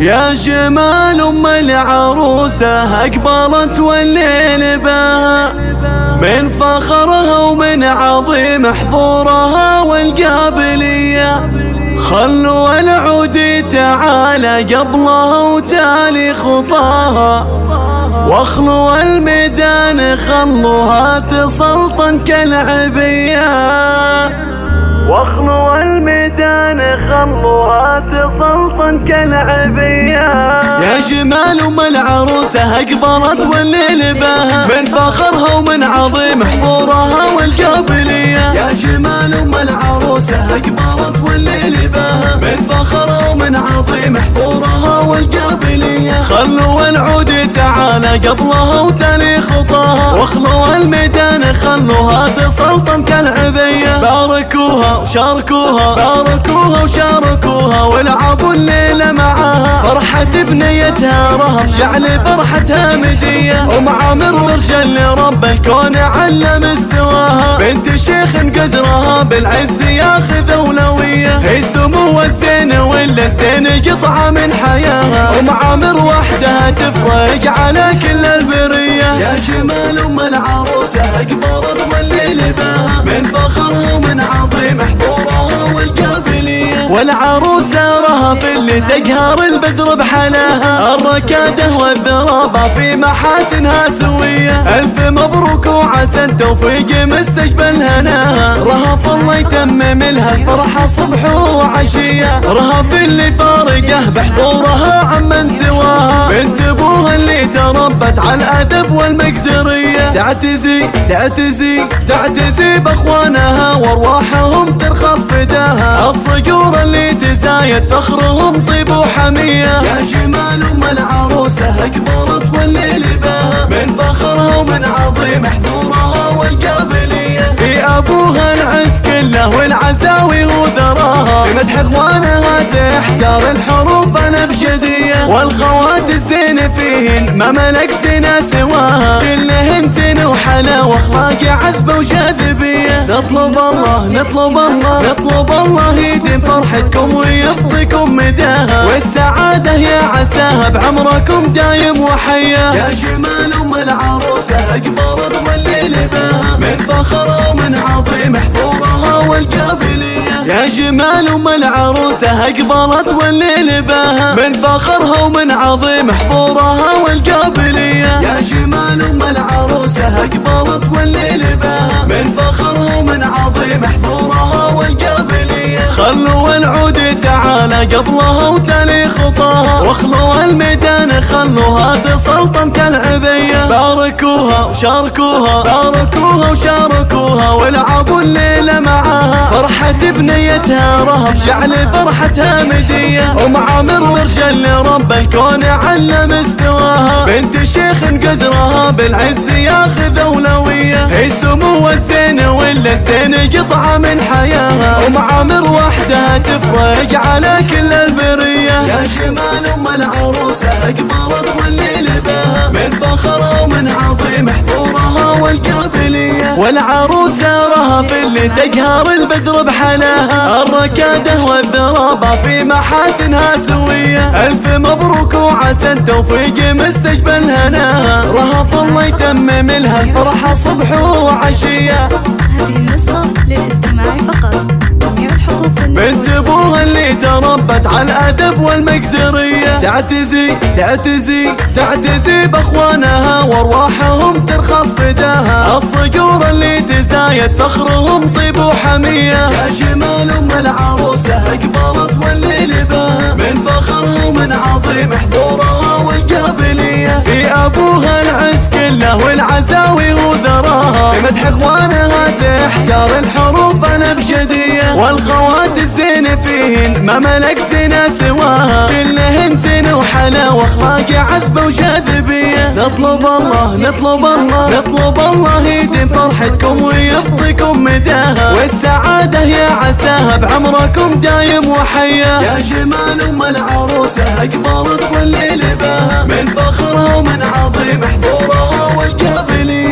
يا جمال ام العروسة اقبلت والليل بها، من فخرها ومن عظيم حضورها والقابلية. خلوا العود تعالى قبلها وتالي خطاها، واخلوا الميدان خلوها تسلطن كالعبية، واخلوا الميدان خلوها تسلطن كالعبية. يا جمال ام العروسة اقبلت والليل بها، من فخرها ومن عظيم حضورها والقابلية. يا جمال ام العروسة اقبلت والليل بها، من فخرها ومن عظيم حضورها والقابلية. خلوا العود تعالى قبلها وتالي خطاها، واخلوا الميدان خلوها تسلطن كالعبية. باركوها وشاركوها، باركوها وشاركوها، والعبوا الليلة معاها. فرحة بنيتها رهب جعل فرحتها مدية، ام عامر مرجل لرب الكون علم استواها. بنت شيخ قدرها بالعز ياخذ اولوية، هي سمو الزين ولا الزين قطعة من حياها. ام عامر وحدها تفرق على كل البرية. يا جمال ام العروسة اقبلت والليل بها، من فخرها ومن عظيم حضورها والقابلية. والعروسة رهف اللي تقهر البدر بحلاها، الركادة والذرابة في محاسنها سوية. الف مبروك وعسى التوفيق مستقبل هناها، رهف الله يتمم لها الفرحة صبح وعشية. رهف اللي فارقه بحضورها عمن سواها، بنت ابوها اللي تربت على الادب والمقدرية. تعتزي تعتزي تعتزي باخوانها وارواحهم ترخص فداها، الصقور اللي تزايد فخرهم طيب وحمية. يا جمال ام العروسة اقبلت والليل بها، من فخرها ومن عظيم حضورها والقابلية. في ابوها العز كله والعزاوي وذراها، في مدح اخوانها تحتار الحروف الابجدية. والخوات الزين فيهن ما ملك زنا سواها، كلهن زين وحلا واخلاق عذبة وجاذبية. نطلب الله نطلب الله نطلب الله يديم فرحتكم ويفضيكم مداها، والسعادة يا عساها بعمركم دايم وحيا. يا جمال ام العروسة اقبلت والليل بها، من فخرها ومن عظيم حضورها والقابلية. يا جمال ام العروسة اقبلت والليل بها، من فخرها ومن عظيم حضورها والقابلية. يا جمال ام العروسة اقبلت والليل بها، من فخرها ومن عظيم حضورها والقابلية. خلوا العود تعالى قبلها وتالي خطاها، واخلوا الميدان خلوها تسلطن كالعبية. باركوها وشاركوها، باركوها وشاركوها، والعبوا الليلة معاها. فرحة بنيتها رهب جعل فرحتها مدية، ام عامر مرجل لرب الكون علم استواها. بنت شيخ قدرها بالعز ياخذ اولوية، هي سمو الزين ولا الزين قطعة من حياها. ام عامر وحدها تفرق على كل البرية. يا جمال ام العروسة اقبلت والليل بها، من فخرها ومن عظيم حضورها والقابلية. والعروسة رهف اللي تقهر البدر بحلاها، الركادة والذرابة في محاسنها سوية. الف مبروك وعسى التوفيق مستقبل هناها، رهف الله يتمم لها الفرحة صبح وعشية. هذه النسخة للاستماع فقط، جميع الحقوق بنت ابوها اللي تربت على الادب والمقدرية. تعتزي تعتزي تعتزي باخوانها وارواحهم ترخص فداها، الصقور اللي تزايد فخرهم طيب وحمية. يا جمال ام العروسة اقبلت والليل بها، من فخرها ومن عظيم حضورها والقابلية. في ابوها العز كله والعزاوي وذراها، في مدح اخوانها تحتار الحروف الابجدية. والخوات الزين فيهن ما ملك زنا سواها، كلهن زين وحلا واخلاق عذبة وجاذبية. نطلب الله نطلب الله نطلب الله يديم فرحتكم ويفضيكم مداها، والسعادة يا عساها بعمركم دايم وحيا. يا جمال ام العروسة اقبلت والليل بها، من فخرها ومن عظيم حضورها والقابلية.